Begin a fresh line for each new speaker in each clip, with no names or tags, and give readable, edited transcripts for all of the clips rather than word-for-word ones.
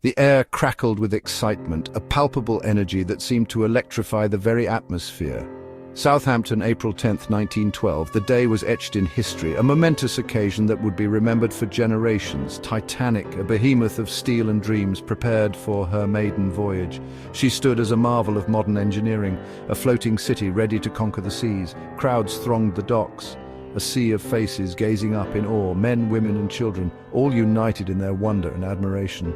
The air crackled with excitement, a palpable energy that seemed to electrify the very atmosphere. Southampton, April 10, 1912. The day was etched in history, a momentous occasion that would be remembered for generations. Titanic, a behemoth of steel and dreams, prepared for her maiden voyage. She stood as a marvel of modern engineering, a floating city ready to conquer the seas. Crowds thronged the docks, a sea of faces gazing up in awe, men, women and children, all united in their wonder and admiration.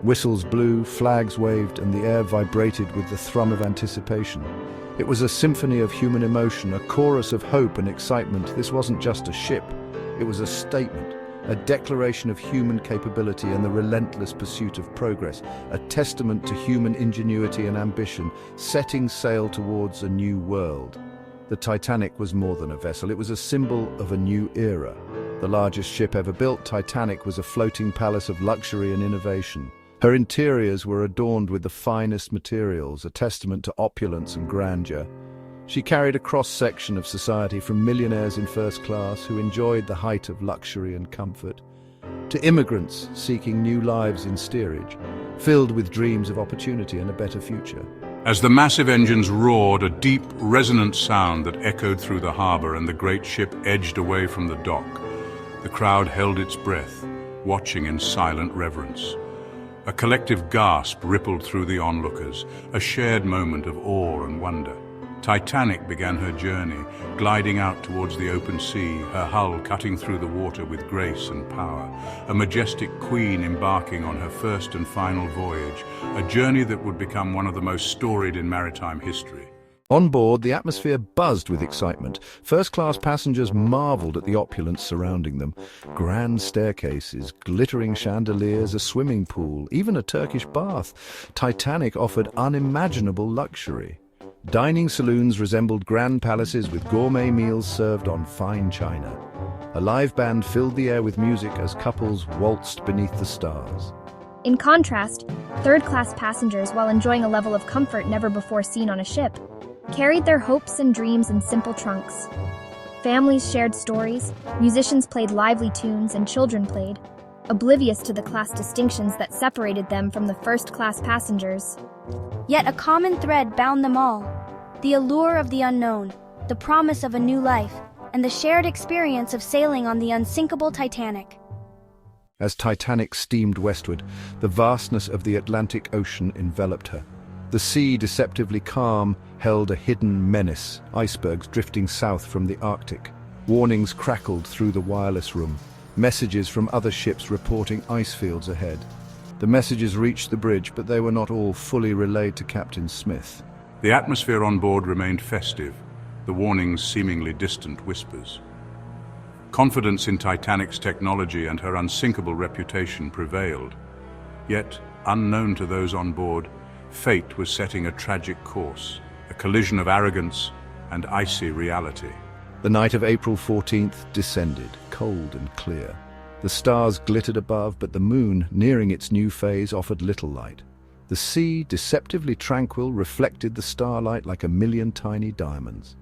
Whistles blew, flags waved, and the air vibrated with the thrum of anticipation. It was a symphony of human emotion, a chorus of hope and excitement. This wasn't just a ship, it was a statement, a declaration of human capability and the relentless pursuit of progress, a testament to human ingenuity and ambition, setting sail towards a new world. The Titanic was more than a vessel, it was a symbol of a new era. The largest ship ever built, Titanic was a floating palace of luxury and innovation. Her interiors were adorned with the finest materials, a testament to opulence and grandeur. She carried a cross-section of society, from millionaires in first class who enjoyed the height of luxury and comfort, to immigrants seeking new lives in steerage, filled with dreams of opportunity and a better future.
As the massive engines roared, a deep, resonant sound that echoed through the harbor and the great ship edged away from the dock, the crowd held its breath, watching in silent reverence. A collective gasp rippled through the onlookers, a shared moment of awe and wonder. Titanic began her journey, gliding out towards the open sea, her hull cutting through the water with grace and power. A majestic queen embarking on her first and final voyage, a journey that would become one of the most storied in maritime history.
On board, the atmosphere buzzed with excitement. First-class passengers marveled at the opulence surrounding them. Grand staircases, glittering chandeliers, a swimming pool, even a Turkish bath. Titanic offered unimaginable luxury. Dining saloons resembled grand palaces with gourmet meals served on fine china. A live band filled the air with music as couples waltzed beneath the stars.
In contrast, third-class passengers, while enjoying a level of comfort never before seen on a ship, carried their hopes and dreams in simple trunks. Families shared stories, musicians played lively tunes, and children played, oblivious to the class distinctions that separated them from the first-class passengers.
Yet a common thread bound them all: the allure of the unknown, the promise of a new life, and the shared experience of sailing on the unsinkable Titanic.
As Titanic steamed westward, the vastness of the Atlantic Ocean enveloped her. The sea, deceptively calm, held a hidden menace, icebergs drifting south from the Arctic. Warnings crackled through the wireless room, messages from other ships reporting ice fields ahead. The messages reached the bridge, but they were not all fully relayed to Captain Smith.
The atmosphere on board remained festive, the warnings seemingly distant whispers. Confidence in Titanic's technology and her unsinkable reputation prevailed. Yet, unknown to those on board, fate was setting a tragic course, a collision of arrogance and icy reality.
The night of April 14th descended, cold and clear. The stars glittered above, but the moon, nearing its new phase, offered little light. The sea, deceptively tranquil, reflected the starlight like a million tiny diamonds.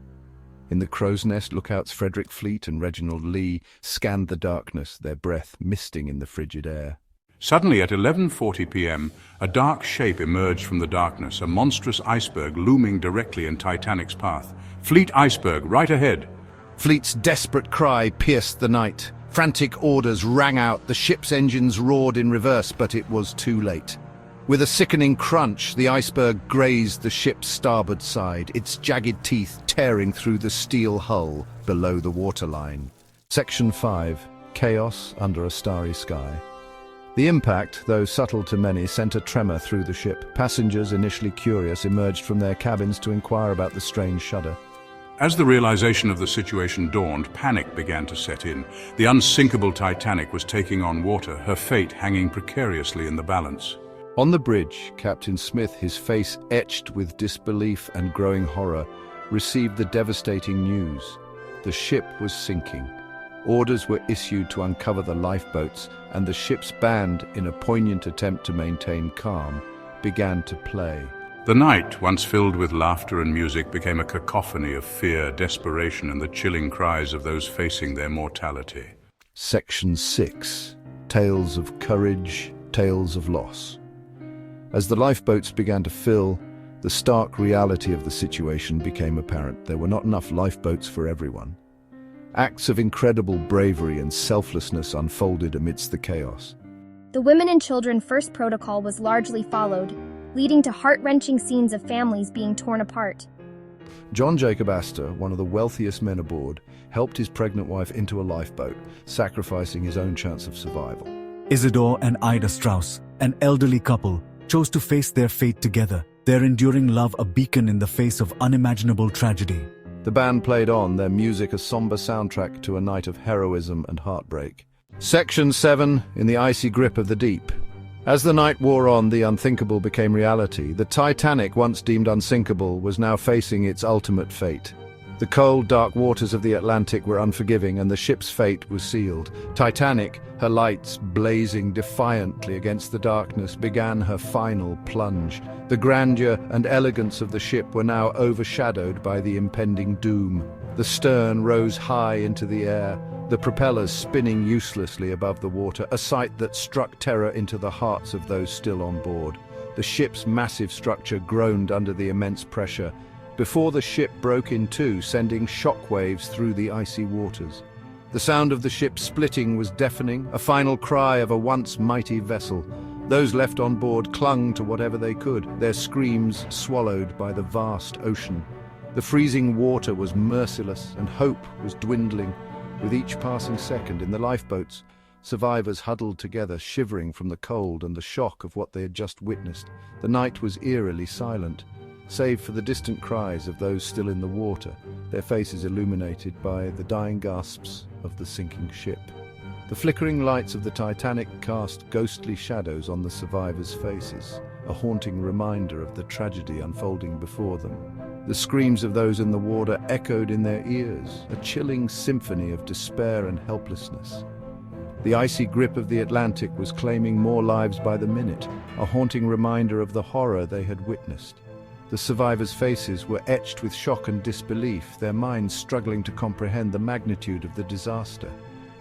In the crow's nest lookouts, Frederick Fleet and Reginald Lee scanned the darkness, their breath misting in the frigid air.
Suddenly, at 11:40 p.m., a dark shape emerged from the darkness, a monstrous iceberg looming directly in Titanic's path. Fleet iceberg, right ahead.
Fleet's desperate cry pierced the night. Frantic orders rang out, the ship's engines roared in reverse, but it was too late. With a sickening crunch, the iceberg grazed the ship's starboard side, its jagged teeth tearing through the steel hull below the waterline. Section 5. Chaos under a starry sky. The impact, though subtle to many, sent a tremor through the ship. Passengers, initially curious, emerged from their cabins to inquire about the strange shudder.
As the realization of the situation dawned, panic began to set in. The unsinkable Titanic was taking on water, her fate hanging precariously in the balance.
On the bridge, Captain Smith, his face etched with disbelief and growing horror, received the devastating news. The ship was sinking. Orders were issued to uncover the lifeboats, and the ship's band, in a poignant attempt to maintain calm, began to play.
The night, once filled with laughter and music, became a cacophony of fear, desperation, and the chilling cries of those facing their mortality.
Section 6. Tales of courage, tales of loss. As the lifeboats began to fill, the stark reality of the situation became apparent. There were not enough lifeboats for everyone. Acts of incredible bravery and selflessness unfolded amidst the chaos.
The women and children first protocol was largely followed, leading to heart-wrenching scenes of families being torn apart.
John Jacob Astor, one of the wealthiest men aboard, helped his pregnant wife into a lifeboat, sacrificing his own chance of survival.
Isidore and Ida Strauss, an elderly couple, chose to face their fate together, their enduring love a beacon in the face of unimaginable tragedy.
The band played on, their music a somber soundtrack to a night of heroism and heartbreak. Section 7, in the icy grip of the deep. As the night wore on, the unthinkable became reality. The Titanic, once deemed unsinkable, was now facing its ultimate fate. The cold, dark waters of the Atlantic were unforgiving, and the ship's fate was sealed. Titanic, her lights blazing defiantly against the darkness, began her final plunge. The grandeur and elegance of the ship were now overshadowed by the impending doom. The stern rose high into the air, the propellers spinning uselessly above the water, a sight that struck terror into the hearts of those still on board. The ship's massive structure groaned under the immense pressure, before the ship broke in two, sending shockwaves through the icy waters. The sound of the ship splitting was deafening, a final cry of a once mighty vessel. Those left on board clung to whatever they could, their screams swallowed by the vast ocean. The freezing water was merciless, and hope was dwindling. With each passing second in the lifeboats, survivors huddled together, shivering from the cold and the shock of what they had just witnessed. The night was eerily silent, save for the distant cries of those still in the water, their faces illuminated by the dying gasps of the sinking ship. The flickering lights of the Titanic cast ghostly shadows on the survivors' faces, a haunting reminder of the tragedy unfolding before them. The screams of those in the water echoed in their ears, a chilling symphony of despair and helplessness. The icy grip of the Atlantic was claiming more lives by the minute, a haunting reminder of the horror they had witnessed. The survivors' faces were etched with shock and disbelief, their minds struggling to comprehend the magnitude of the disaster.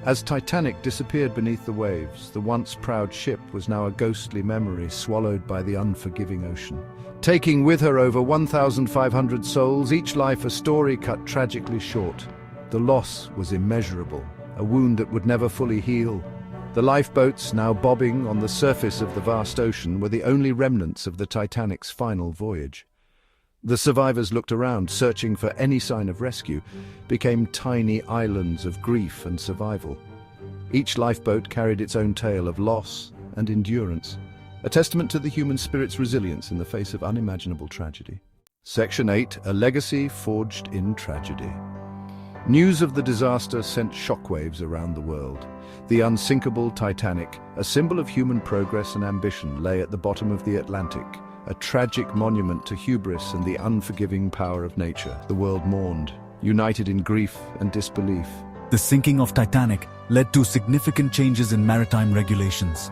As Titanic disappeared beneath the waves, the once proud ship was now a ghostly memory swallowed by the unforgiving ocean. Taking with her over 1,500 souls, each life a story cut tragically short. The loss was immeasurable, a wound that would never fully heal. The lifeboats, now bobbing on the surface of the vast ocean, were the only remnants of the Titanic's final voyage. The survivors looked around, searching for any sign of rescue, became tiny islands of grief and survival. Each lifeboat carried its own tale of loss and endurance, a testament to the human spirit's resilience in the face of unimaginable tragedy. Section 8, a legacy forged in tragedy. News of the disaster sent shockwaves around the world. The unsinkable Titanic, a symbol of human progress and ambition, lay at the bottom of the Atlantic, a tragic monument to hubris and the unforgiving power of nature. The world mourned, united in grief and disbelief.
The sinking of Titanic led to significant changes in maritime regulations.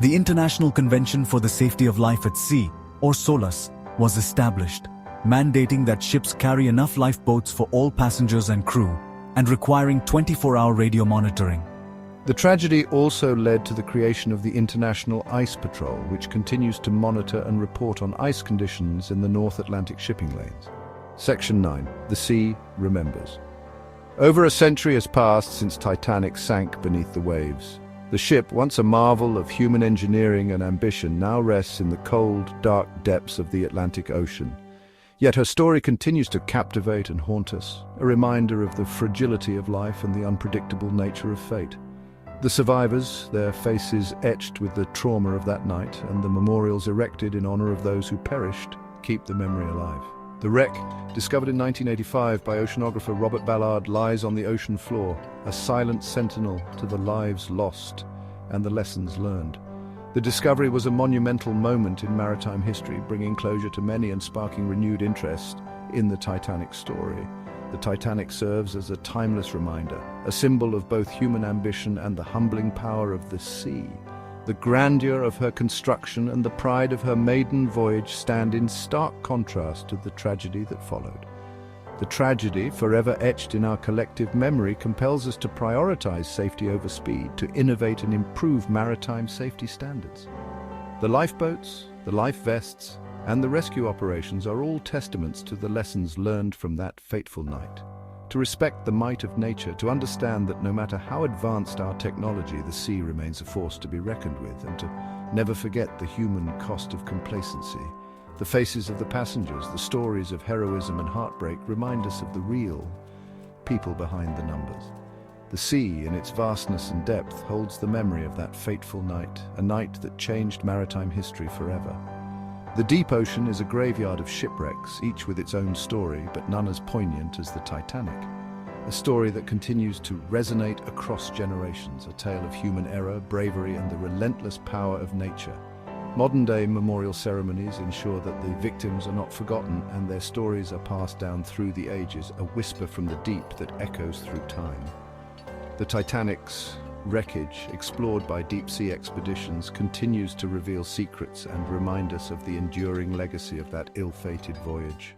The International Convention for the Safety of Life at Sea, or SOLAS, was established, mandating that ships carry enough lifeboats for all passengers and crew, and requiring 24-hour radio monitoring.
The tragedy also led to the creation of the International Ice Patrol, which continues to monitor and report on ice conditions in the North Atlantic shipping lanes. Section 9. The Sea Remembers. Over a century has passed since Titanic sank beneath the waves. The ship, once a marvel of human engineering and ambition, now rests in the cold, dark depths of the Atlantic Ocean. Yet her story continues to captivate and haunt us, a reminder of the fragility of life and the unpredictable nature of fate. The survivors, their faces etched with the trauma of that night, and the memorials erected in honor of those who perished, keep the memory alive. The wreck, discovered in 1985 by oceanographer Robert Ballard, lies on the ocean floor, a silent sentinel to the lives lost and the lessons learned. The discovery was a monumental moment in maritime history, bringing closure to many and sparking renewed interest in the Titanic story. The Titanic serves as a timeless reminder, a symbol of both human ambition and the humbling power of the sea. The grandeur of her construction and the pride of her maiden voyage stand in stark contrast to the tragedy that followed. The tragedy, forever etched in our collective memory, compels us to prioritize safety over speed, to innovate and improve maritime safety standards. The lifeboats, the life vests, and the rescue operations are all testaments to the lessons learned from that fateful night. To respect the might of nature, to understand that no matter how advanced our technology, the sea remains a force to be reckoned with, and to never forget the human cost of complacency. The faces of the passengers, the stories of heroism and heartbreak remind us of the real people behind the numbers. The sea, in its vastness and depth, holds the memory of that fateful night, a night that changed maritime history forever. The deep ocean is a graveyard of shipwrecks, each with its own story, but none as poignant as the Titanic. A story that continues to resonate across generations, a tale of human error, bravery, and the relentless power of nature. Modern-day memorial ceremonies ensure that the victims are not forgotten and their stories are passed down through the ages, a whisper from the deep that echoes through time. The Titanic's wreckage, explored by deep-sea expeditions, continues to reveal secrets and remind us of the enduring legacy of that ill-fated voyage.